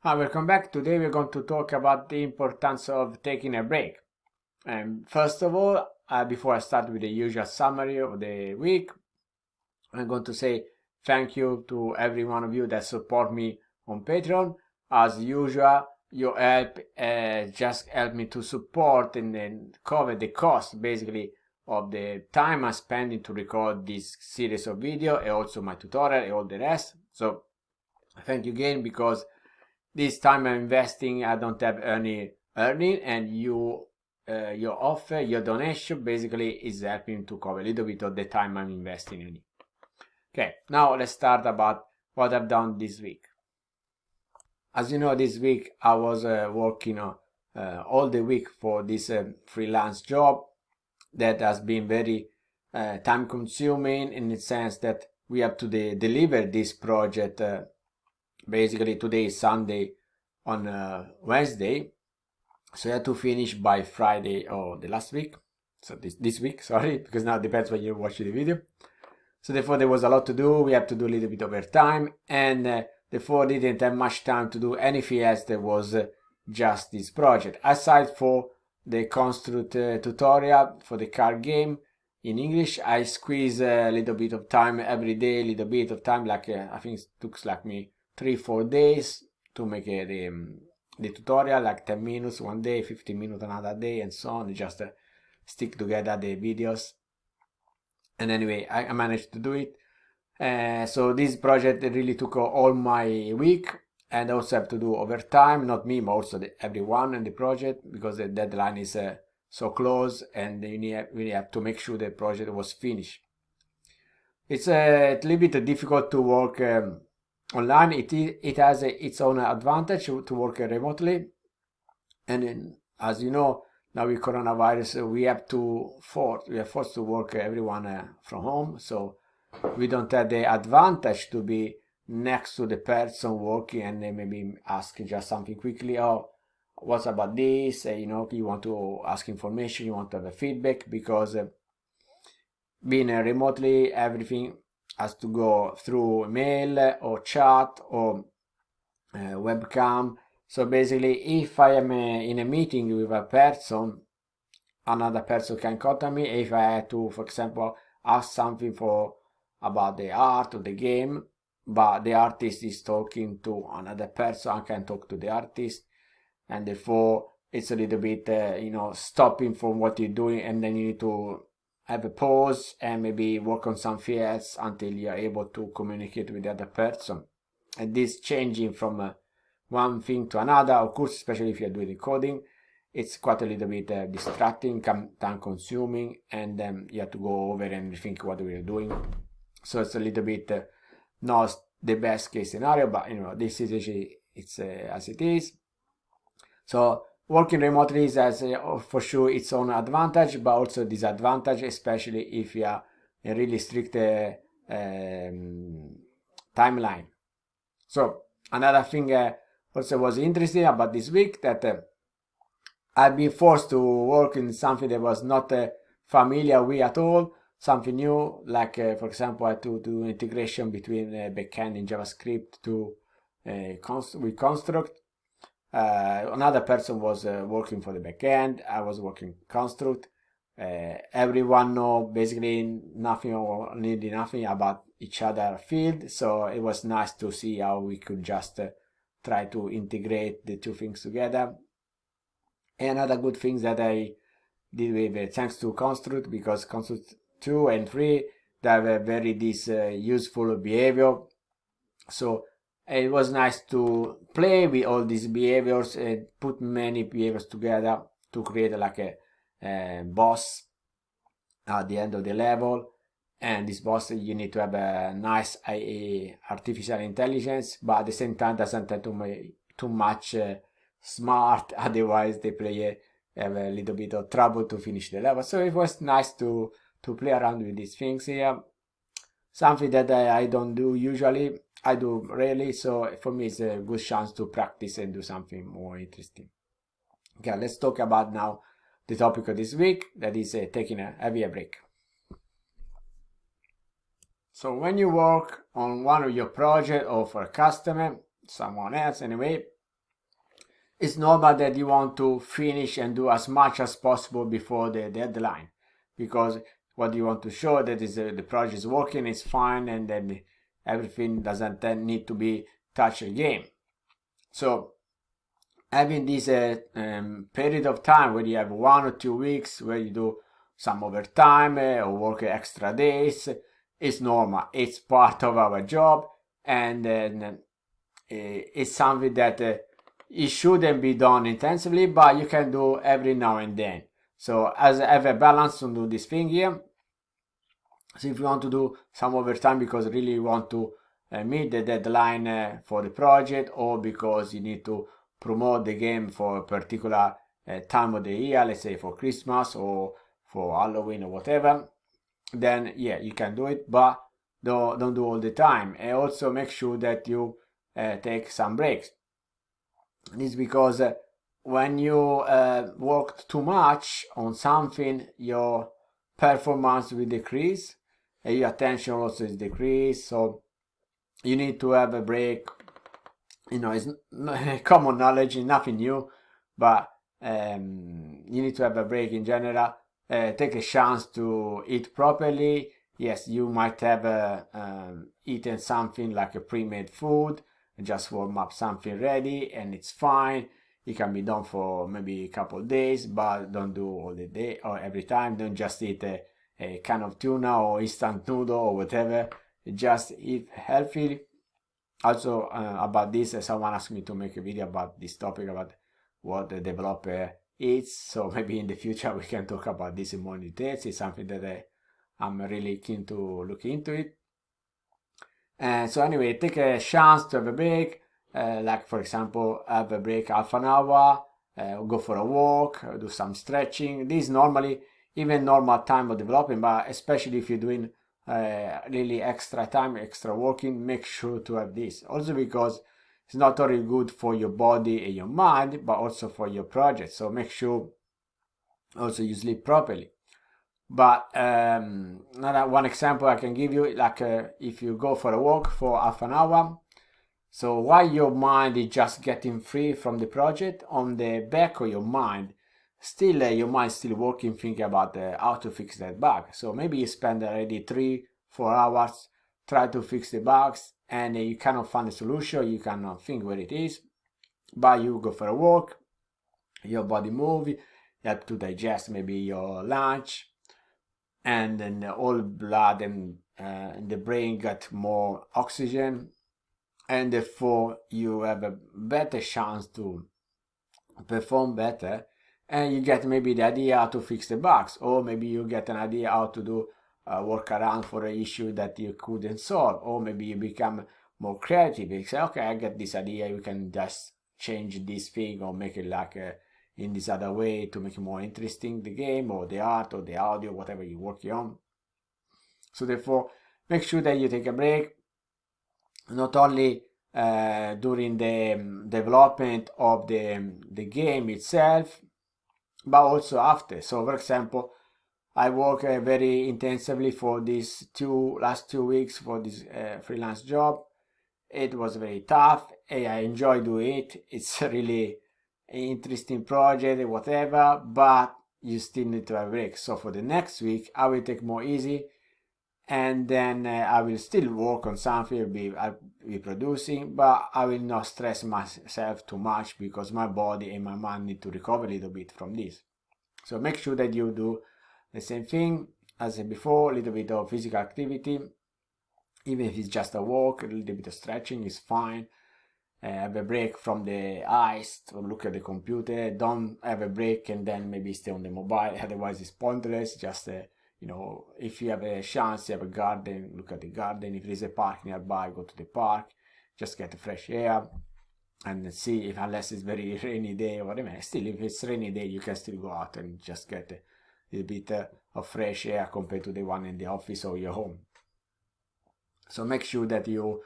Hi, welcome back. Today we're going to talk about the importance of taking a break. And first of all, before I start with the usual summary of the week, I'm going to say thank you to every one of you that support me on Patreon. As usual, your help just help me to support and then cover the cost basically of the time I'm spending to record this series of video and also my tutorial and all the rest. So thank you again, because this time I'm investing, I don't have any earning, and your offer, your donation basically is helping to cover a little bit of the time I'm investing in it. Okay, now let's start about what I've done this week. As you know, this week I was working all the week for this freelance job that has been very time consuming, in the sense that we have to deliver this project. Basically today is Sunday, on Wednesday, so I had to finish by Friday or the last week, so this week, sorry, because now it depends when you watch the video. So therefore there was a lot to do. We have to do a little bit overtime, and therefore didn't have much time to do anything else. There was just this project, aside for the construct tutorial for the card game in English. I squeeze a little bit of time every day, a little bit of time, like I think it took like me 3-4 days to make the tutorial, like 10 minutes one day, 15 minutes another day, and so on, just stick together the videos. And anyway, I managed to do it. So this project really took all my week, and I also have to do overtime, not me, but also everyone in the project, because the deadline is so close, and you really have to make sure the project was finished. It's a little bit difficult to work online. It has its own advantage to work remotely, and as you know, now with coronavirus, we are forced to work everyone from home. So we don't have the advantage to be next to the person working and then maybe ask just something quickly. Oh, what's about this? You want to ask information, you want to have a feedback, because being remotely, everything has to go through mail or chat or webcam. So basically, if I am in a meeting with a person, another person can contact me. If I had to, for example, ask something about the art of the game, but the artist is talking to another person, I can talk to the artist, and therefore it's a little bit stopping from what you're doing, and then you need to have a pause and maybe work on something else until you're able to communicate with the other person. And this changing from one thing to another, of course, especially if you're doing coding, it's quite a little bit distracting, time consuming, and then you have to go over and rethink what we're doing. So it's a little bit not the best case scenario, but this situation, it's as it is. So working remotely has for sure its own advantage, but also disadvantage, especially if you are a really strict timeline. So another thing also was interesting about this week, that I've been forced to work in something that was not familiar with at all, something new, like for example, I had to do integration between backend in JavaScript to with construct. Another person was working for the backend. I was working construct. Everyone know basically nothing or nearly nothing about each other field, so it was nice to see how we could just try to integrate the two things together. And another good thing that I did with thanks to construct, because construct 2 and 3, they have a very this useful behavior. So it was nice to play with all these behaviors and put many behaviors together to create like a boss at the end of the level. And this boss, you need to have a nice artificial intelligence, but at the same time doesn't have too much smart, otherwise the player have a little bit of trouble to finish the level. So it was nice to play around with these things here. Something that I don't do usually, I do rarely, so for me it's a good chance to practice and do something more interesting. Okay, let's talk about now the topic of this week, that is taking a heavier break. So when you work on one of your projects or for a customer, someone else anyway, it's normal that you want to finish and do as much as possible before the deadline, because what you want to show that is the project is working, it's fine, and then everything doesn't then need to be touched again. So having this period of time where you have 1 or 2 weeks where you do some overtime or work extra days is normal. It's part of our job, and it's something that it shouldn't be done intensively, but you can do every now and then. So as I have a balance to do this thing here. So if you want to do some overtime because really you want to meet the deadline for the project, or because you need to promote the game for a particular time of the year, let's say for Christmas or for Halloween or whatever, then yeah, you can do it, but don't do all the time. And also make sure that you take some breaks. This is because when you work too much on something, your performance will decrease and your attention also is decreased. So you need to have a break. It's common knowledge, nothing new, but you need to have a break in general. Take a chance to eat properly. Yes, you might have eaten something like a pre-made food, just warm up something ready, and it's fine. It can be done for maybe a couple of days, but don't do all the day or every time. Don't just eat a can of tuna or instant noodle or whatever. Just eat healthy. Also, about this, someone asked me to make a video about this topic, about what the developer eats. So maybe in the future we can talk about this in more details. It's something that I'm really keen to look into it. And so anyway, take a chance to have a break. Like for example, have a break half an hour, go for a walk, do some stretching. This is normally even normal time of developing, but especially if you're doing really extra time, extra working, make sure to have this. Also because it's not only good for your body and your mind, but also for your project. So make sure also you sleep properly. But another one example I can give you, like if you go for a walk for half an hour, so while your mind is just getting free from the project, on the back of your mind, still your mind still working, thinking about how to fix that bug. So maybe you spend already 3-4 hours try to fix the bugs, and you cannot find a solution, you cannot think where it is, but you go for a walk, your body move, you have to digest maybe your lunch, and then all blood and the brain got more oxygen, and therefore you have a better chance to perform better, and you get maybe the idea how to fix the bugs, or maybe you get an idea how to do a workaround for an issue that you couldn't solve, or maybe you become more creative. You say, okay, I get this idea, you can just change this thing or make it like in this other way to make it more interesting, the game or the art or the audio, whatever you're working on. So therefore, make sure that you take a break, not only during the development of the game itself, but also after. So for example, I work very intensively for these last 2 weeks for this freelance job. It was very tough. I enjoy doing it. It's a really interesting project, whatever, but you still need to have a break. So for the next week, I will take more easy, and then I will still work on something, I'll be producing, but I will not stress myself too much because my body and my mind need to recover a little bit from this. So make sure that you do the same thing as before, a little bit of physical activity, even if it's just a walk, a little bit of stretching is fine. Have a break from the eyes to look at the computer. Don't have a break and then maybe stay on the mobile, otherwise it's pointless. Just if you have a chance, you have a garden, look at the garden. If there's a park nearby, go to the park, just get the fresh air and see if, unless it's very rainy day or whatever, still if it's rainy day you can still go out and just get a little bit of fresh air compared to the one in the office or your home. So make sure that you're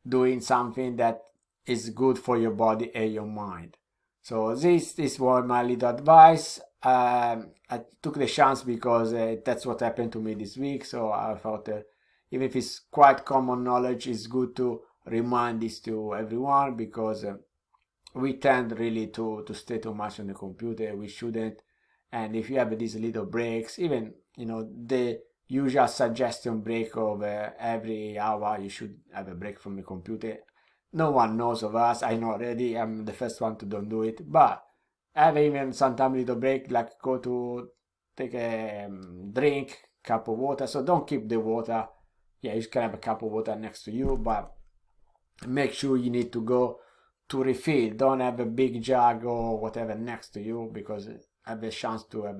doing something that is good for your body and your mind. So this was my little advice. I took the chance because that's what happened to me this week. So I thought even if it's quite common knowledge, it's good to remind this to everyone, because we tend really to stay too much on the computer. We shouldn't. And if you have these little breaks, even the usual suggestion break of every hour, you should have a break from the computer. No one knows of us. I know already. I'm the first one to don't do it, but have even sometimes little break, like go to take a drink, cup of water. So don't keep the water. Yeah, you can have a cup of water next to you, but make sure you need to go to refill. Don't have a big jug or whatever next to you, because have a chance to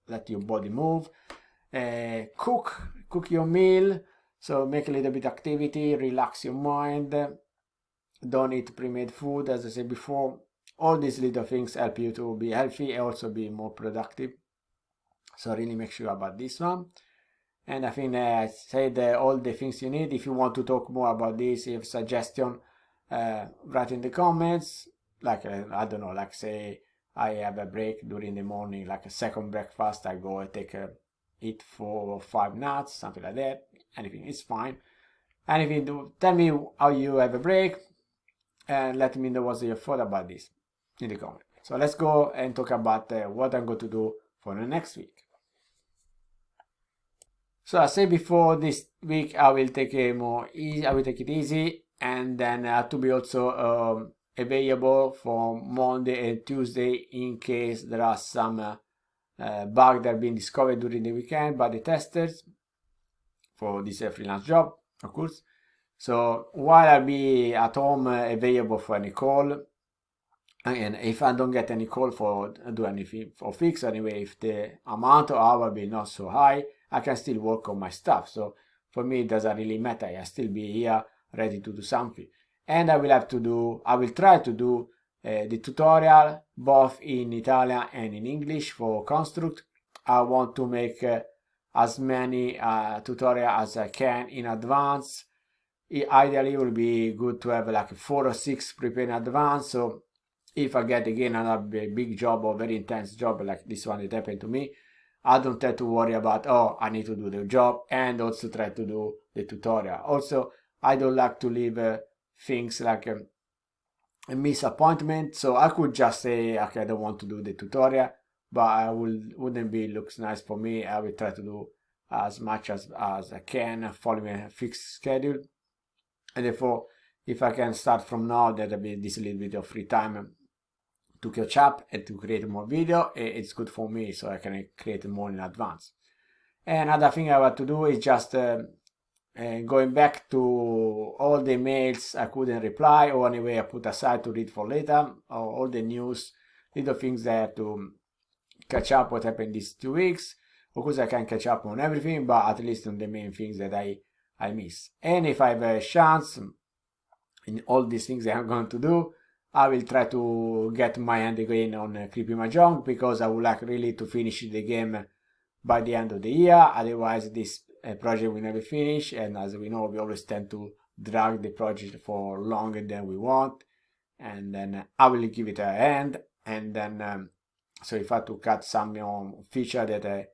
let your body move. Cook your meal. So make a little bit activity, relax your mind. Don't eat pre-made food, as I said before. All these little things help you to be healthy and also be more productive. So really make sure about this one. And I think I said all the things you need. If you want to talk more about this, if you have suggestion, write in the comments. Like I don't know, like say I have a break during the morning, like a second breakfast. I go and eat 4 or 5 nuts, something like that. Anything is fine. And if you do, tell me how you have a break, and let me know what's your thought about this in the comments. So let's go and talk about what I'm going to do for the next week. So I said before, this week I will take it easy, and then I have to be also available for Monday and Tuesday in case there are some bugs that have been discovered during the weekend by the testers for this freelance job, of course. So while I'll be at home available for any call, and if I don't get any call for do anything for fix anyway, if the amount of hour be not so high, I can still work on my stuff. So for me, it doesn't really matter. I still be here ready to do something. And I will try to do the tutorial both in Italian and in English for Construct. I want to make as many tutorials as I can in advance. Ideally, it will be good to have like 4 or 6 prepared in advance. So if I get again another big job or very intense job like this one that happened to me, I don't have to worry about, oh, I need to do the job and also try to do the tutorial. Also, I don't like to leave things like a misappointment. So I could just say, okay, I don't want to do the tutorial, but wouldn't be looks nice for me. I will try to do as much as I can, following a fixed schedule. And therefore, if I can start from now, there'll be this little bit of free time to catch up and to create more video. It's good for me, so I can create more in advance. Another thing I want to do is just going back to all the mails I couldn't reply, or anyway I put aside to read for later, or all the news, little things that I have to catch up what happened these 2 weeks. Of course, I can catch up on everything, but at least on the main things that I miss. And if I have a chance in all these things that I'm going to do, I will try to get my hand again on Creepy Mahjong, because I would like really to finish the game by the end of the year. Otherwise, this project will never finish. And as we know, we always tend to drag the project for longer than we want. And then I will give it a hand. And then, so if I have to cut some feature that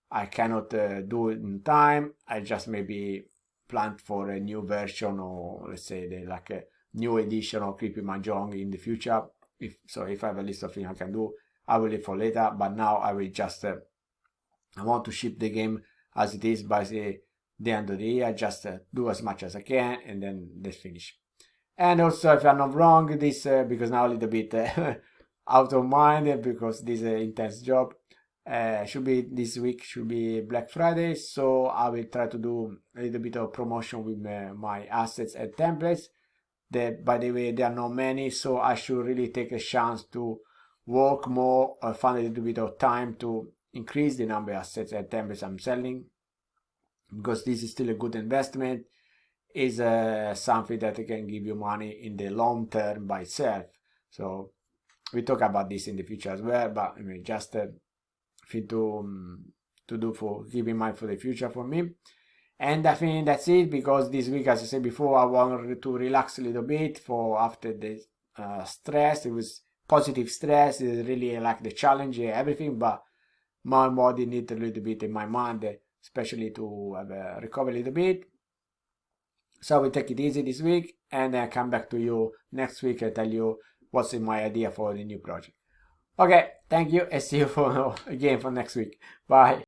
I cannot do in time, I just maybe plan for a new version, or let's say like a new edition of Creepy Mahjong in the future. If I have a list of things I can do, I will leave for later. But now I will just I want to ship the game as it is by the end of the year. Just do as much as I can, and then let's finish. And also, if I'm not wrong, this because now a little bit out of mind, because this is an intense job. Should be this week, should be Black Friday, so I will try to do a little bit of promotion with my assets and templates. That, by the way, there are not many, so I should really take a chance to work more or find a little bit of time to increase the number of assets and templates I'm selling, because this is still a good investment. Is something that can give you money in the long term by itself. So we talk about this in the future as well, but I mean, just thing to do for keep in mind for the future for me. And I think that's it, because this week, as I said before, I wanted to relax a little bit for after the stress. It was positive stress. It really like the challenge and everything, but my body needs a little bit in my mind, especially to recover a little bit. So I will take it easy this week, and I come back to you next week and tell you what's in my idea for the new project. Okay, thank you, and see you again for next week. Bye.